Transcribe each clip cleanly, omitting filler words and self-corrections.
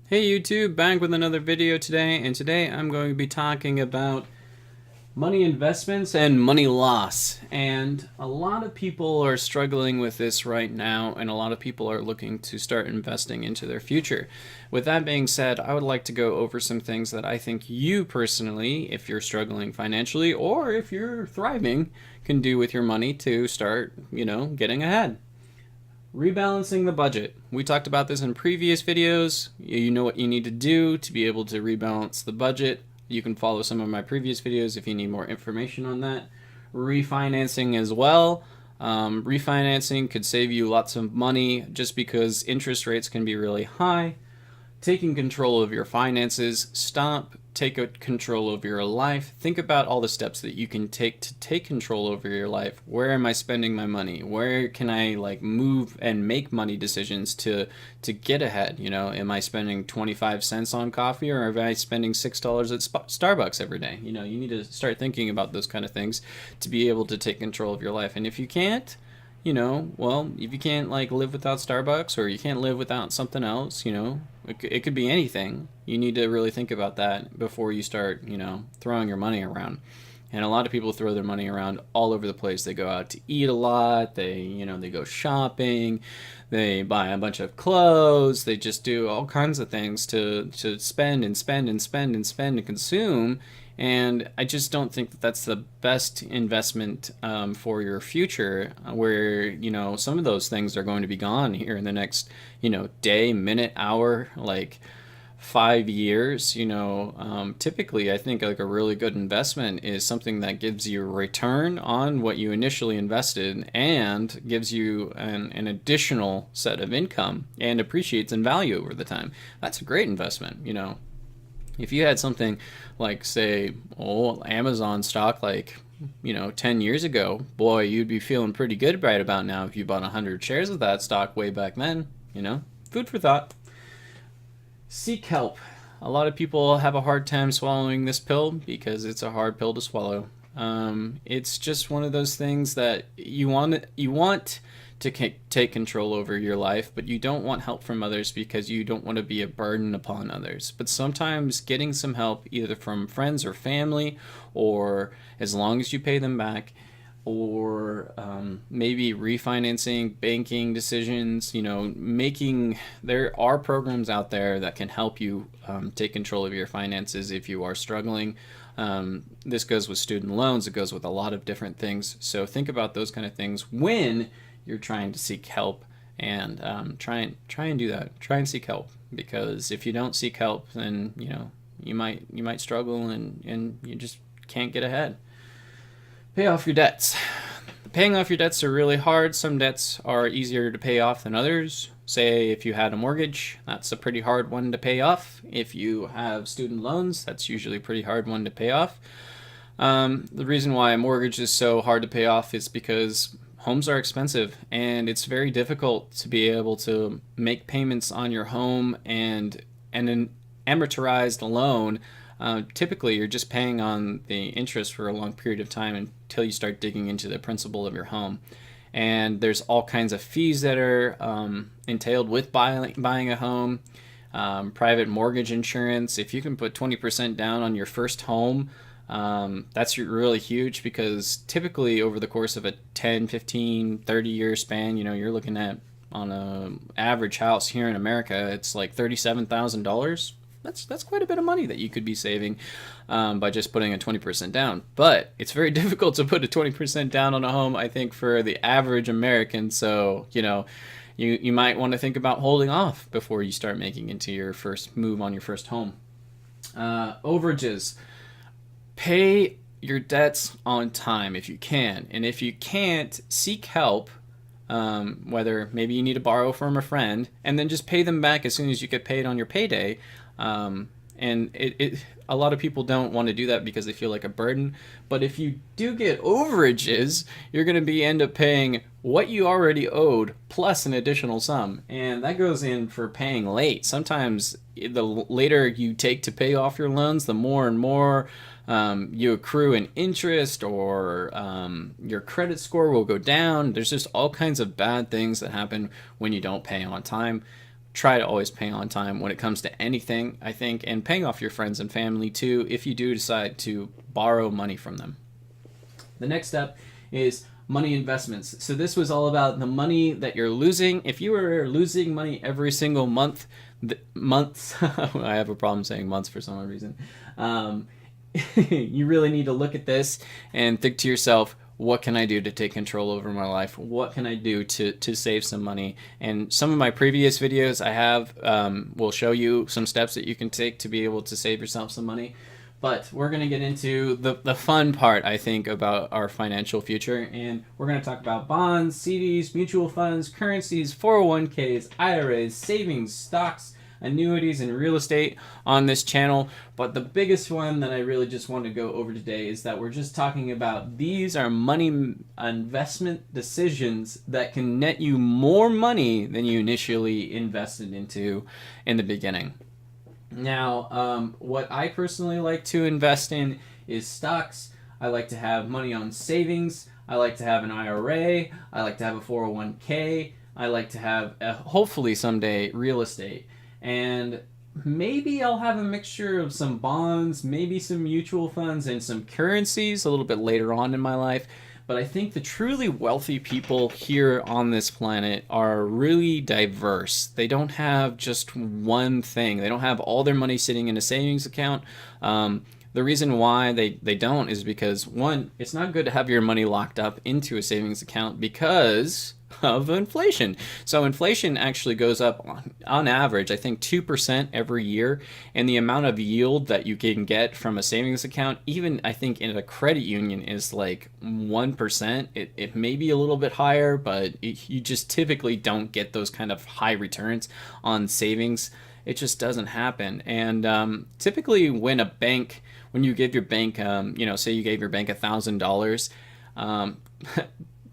Hey YouTube, back with another video today, and today I'm going to be talking about money investments and money loss. And a lot of people are struggling with this right now, and a lot of people are looking to start investing into their future. With that being said, I would like to go over some things that I think you personally, if you're struggling financially or if you're thriving, can do with your money to start, getting ahead. Rebalancing the budget. We talked about this in previous videos. You know what you need to do to be able to rebalance the budget. You can follow some of my previous videos if you need more information on that. Refinancing as well. Refinancing could save you lots of money just because interest rates can be really high. Taking control of your finances. Stop. Take control of your life. Think about all the steps that you can take to take control over your life. Where am I spending my money? Where can I move and make money decisions to get ahead? Am I spending 25 cents on coffee, or am I spending $6 at Starbucks every day? You need to start thinking about those kind of things to be able to take control of your life. And if you can't, well, if you can't live without Starbucks, or you can't live without something else, it could be anything. You need to really think about that before you start, throwing your money around. And a lot of people throw their money around all over the place. They go out to eat a lot. They go shopping. They buy a bunch of clothes. They just do all kinds of things to spend and spend and spend and spend and consume. And I just don't think that that's the best investment for your future, where, some of those things are going to be gone here in the next, day, minute, hour, 5 years. Typically I think a really good investment is something that gives you a return on what you initially invested and gives you an additional set of income and appreciates in value over the time. That's a great investment. If you had something say, Amazon stock 10 years ago, boy, you'd be feeling pretty good right about now if you bought 100 shares of that stock way back then. Food for thought. Seek help. A lot of people have a hard time swallowing this pill because it's a hard pill to swallow. It's just one of those things that you want to take control over your life, but you don't want help from others because you don't want to be a burden upon others. But sometimes getting some help, either from friends or family, or as long as you pay them back, or maybe refinancing, banking decisions, there are programs out there that can help you take control of your finances if you are struggling. This goes with student loans. It goes with a lot of different things. So think about those kind of things when you're trying to seek help, and try and do that. Try and seek help, because if you don't seek help, then you might struggle, and you just can't get ahead. Pay off your debts. Paying off your debts are really hard. Some debts are easier to pay off than others. Say if you had a mortgage, that's a pretty hard one to pay off. If you have student loans, that's usually a pretty hard one to pay off. The reason why a mortgage is so hard to pay off is because homes are expensive, and it's very difficult to be able to make payments on your home, and an amortized loan. Typically, you're just paying on the interest for a long period of time until you start digging into the principal of your home. And there's all kinds of fees that are entailed with buying a home. Private mortgage insurance. If you can put 20% down on your first home, that's really huge, because typically over the course of a 10, 15, 30-year span, you're looking at, on an average house here in America, it's like $37,000. That's quite a bit of money that you could be saving by just putting a 20% down. But it's very difficult to put a 20% down on a home, I think, for the average American. So, you might want to think about holding off before you start making into your first move on your first home. Overages. Pay your debts on time if you can. And if you can't, seek help. Whether maybe you need to borrow from a friend, and then just pay them back as soon as you get paid on your payday. And a lot of people don't want to do that because they feel like a burden. But if you do get overages, you're going to end up paying what you already owed plus an additional sum. And that goes in for paying late. Sometimes the later you take to pay off your loans, the more and more you accrue in interest, or your credit score will go down. There's just all kinds of bad things that happen when you don't pay on time. try to always pay on time when it comes to anything, I think, and paying off your friends and family too if you do decide to borrow money from them. The next step is money investments. So this was all about the money that you're losing. If you are losing money every single month, months, I have a problem saying months for some reason. You really need to look at this and think to yourself, what can I do to take control over my life? What can I do to save some money? And some of my previous videos I have will show you some steps that you can take to be able to save yourself some money. But we're going to get into the fun part, I think, about our financial future. And we're going to talk about bonds, CDs, mutual funds, currencies, 401ks, IRAs, savings, stocks, annuities, and real estate on this channel. But the biggest one that I really just want to go over today is that we're just talking about these are money investment decisions that can net you more money than you initially invested into in the beginning. Now, what I personally like to invest in is stocks. I like to have money on savings. I like to have an IRA. I like to have a 401k. I like to have, hopefully someday, real estate. And maybe I'll have a mixture of some bonds, maybe some mutual funds, and some currencies a little bit later on in my life. But I think the truly wealthy people here on this planet are really diverse. They don't have just one thing. They don't have all their money sitting in a savings account. The reason why they don't is because, one, it's not good to have your money locked up into a savings account because of inflation. So inflation actually goes up on average, I think 2% every year, and the amount of yield that you can get from a savings account, even I think in a credit union, is like 1%. It may be a little bit higher, but you just typically don't get those kind of high returns on savings. It just doesn't happen. And typically when you give your bank, say you gave your bank $1,000,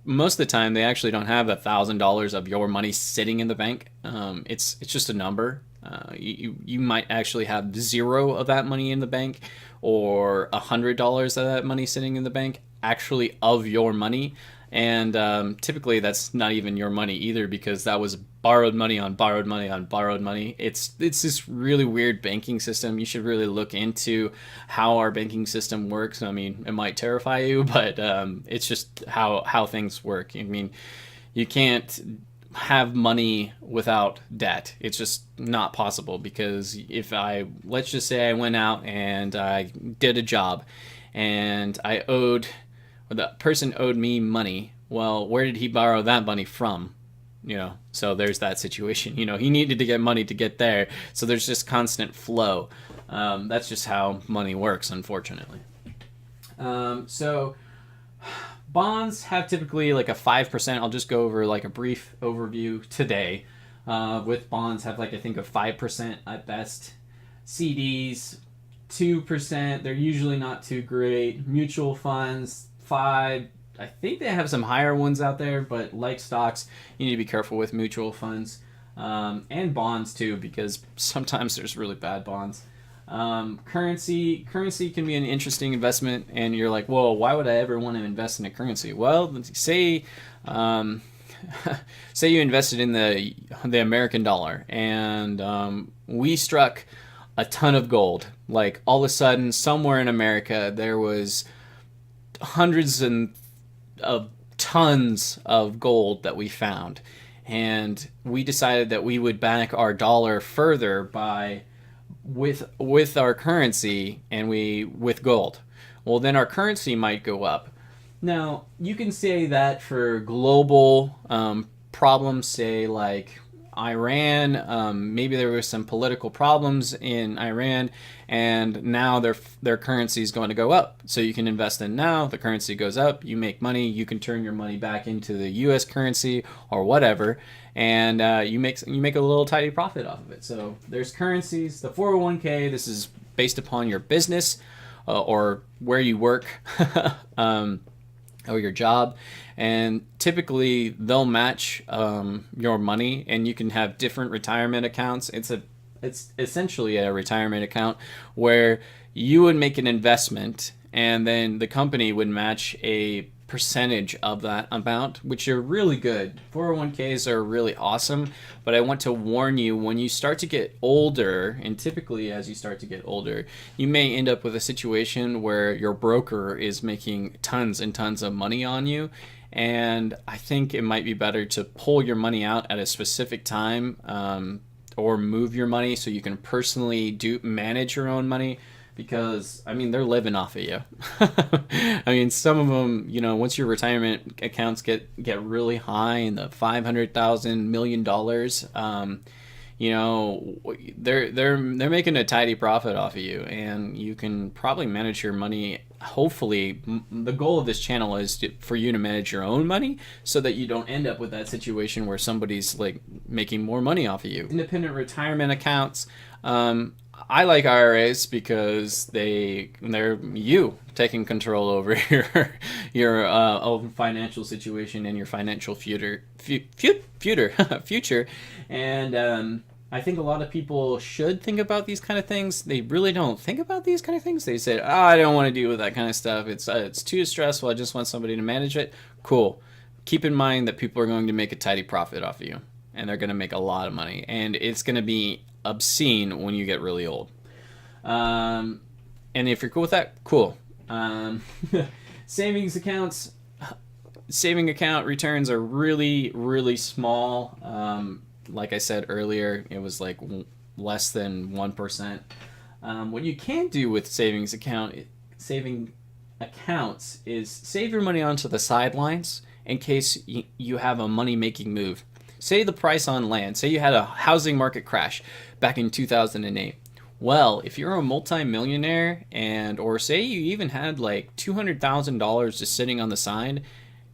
most of the time they actually don't have $1,000 of your money sitting in the bank. It's just a number. You might actually have zero of that money in the bank, or $100 of that money sitting in the bank actually of your money. And typically that's not even your money either, because that was borrowed money on borrowed money on borrowed money. It's this really weird banking system. You should really look into how our banking system works. I mean, it might terrify you, but it's just how things work. I mean, you can't have money without debt. It's just not possible, because let's just say I went out and I did a job and the person owed me money. Well, where did he borrow that money from? So there's that situation. He needed to get money to get there. So there's just constant flow. That's just how money works, unfortunately. So bonds have typically like a 5%. I'll just go over like a brief overview today. With bonds have like, I think, a 5% at best. CDs, 2%. They're usually not too great. Mutual funds, 5%. I think they have some higher ones out there, but like stocks, you need to be careful with mutual funds, and bonds too, because sometimes there's really bad bonds. Currency can be an interesting investment, and you're like, whoa, why would I ever want to invest in a currency? Well, say you invested in the American dollar, and we struck a ton of gold. Like all of a sudden, somewhere in America, there was hundreds of tons of gold that we found, and we decided that we would back our dollar further with our currency and with gold. Well, then our currency might go up. Now you can say that for global problems, say like Iran, maybe there were some political problems in Iran, and now their currency is going to go up. So you can invest in now. The currency goes up. You make money. You can turn your money back into the U.S. currency or whatever, and you make a little tiny profit off of it. So there's currencies. The 401k. This is based upon your business or where you work. Or your job, and typically they'll match your money, and you can have different retirement accounts. It's essentially a retirement account where you would make an investment, and then the company would match a percentage of that amount, which are really good. 401ks are really awesome, but I want to warn you, when you start to get older, and typically as you start to get older, you may end up with a situation where your broker is making tons and tons of money on you. And I think it might be better to pull your money out at a specific time, or move your money so you can personally manage your own money. Because, I mean, they're living off of you. I mean, some of them, you know, once your retirement accounts get really high in the $500,000 $1 million, you know, they're making a tidy profit off of you, and you can probably manage your money. Hopefully, the goal of this channel is for you to manage your own money so that you don't end up with that situation where somebody's like making more money off of you. Independent retirement accounts. I like IRAs because they're you taking control over your own financial situation and your financial future. And I think a lot of people should think about these kind of things. They really don't think about these kind of things. They say, "Oh, I don't want to deal with that kind of stuff. It's too stressful. I just want somebody to manage it." Cool. Keep in mind that people are going to make a tidy profit off of you, and they're going to make a lot of money, and it's going to be obscene when you get really old. And if you're cool with that, cool. Savings accounts, saving account returns are really, really small. Like I said earlier, it was like less than 1%. What you can do with saving accounts is save your money onto the sidelines in case you have a money-making move. Say the price on land, say you had a housing market crash back in 2008. Well, if you're a multi-millionaire, or say you even had like $200,000 just sitting on the side,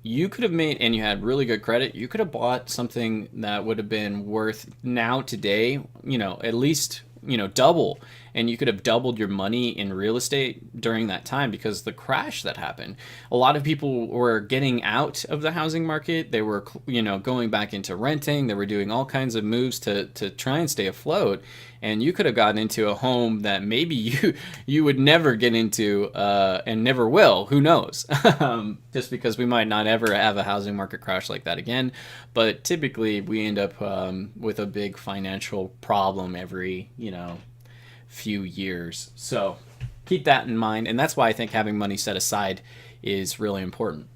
you could have made, and you had really good credit, you could have bought something that would have been worth now today, you know, at least, you know, double. And you could have doubled your money in real estate during that time because the crash that happened. A lot of people were getting out of the housing market. They were, you know, going back into renting. They were doing all kinds of moves to try and stay afloat. And you could have gotten into a home that maybe you would never get into, and never will. Who knows? Just because we might not ever have a housing market crash like that again. But typically we end up with a big financial problem every, you know, few years. So keep that in mind, and that's why I think having money set aside is really important.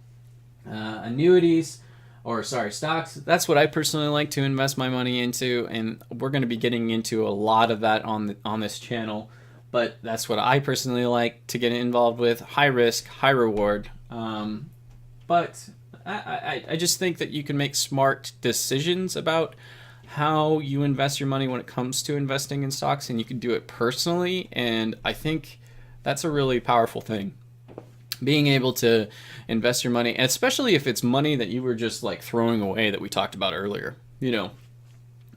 Annuities, or sorry, stocks, that's what I personally like to invest my money into, and we're going to be getting into a lot of that on this channel, but that's what I personally like to get involved with. High risk, high reward. But I just think that you can make smart decisions about how you invest your money when it comes to investing in stocks, and you can do it personally, and I think that's a really powerful thing. Being able to invest your money, especially if it's money that you were just like throwing away that we talked about earlier. You know,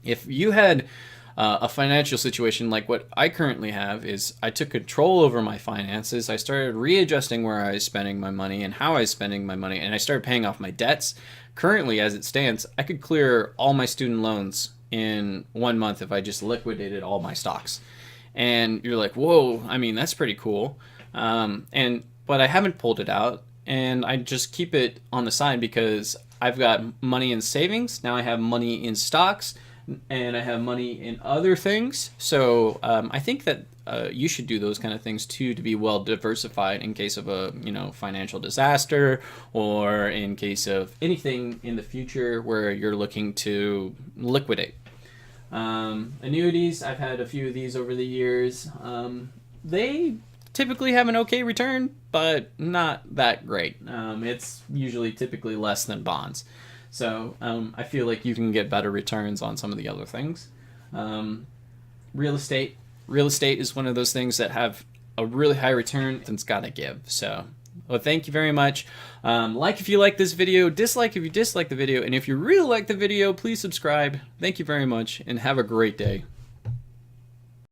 if you had a financial situation like what I currently have, is I took control over my finances. I started readjusting where I was spending my money and how I was spending my money, and I started paying off my debts. Currently, as it stands, I could clear all my student loans in 1 month if I just liquidated all my stocks. And you're like, whoa, I mean, that's pretty cool. But I haven't pulled it out, and I just keep it on the side because I've got money in savings. Now I have money in stocks, and I have money in other things. So I think that you should do those kind of things too, to be well diversified in case of a, you know, financial disaster, or in case of anything in the future where you're looking to liquidate. Annuities, I've had a few of these over the years. They typically have an okay return, but not that great. It's usually typically less than bonds. So I feel like you can get better returns on some of the other things. Real estate. Real estate is one of those things that have a really high return and it's got to give. So, well, thank you very much. Like if you like this video, dislike if you dislike the video, and if you really like the video, please subscribe. Thank you very much, and have a great day.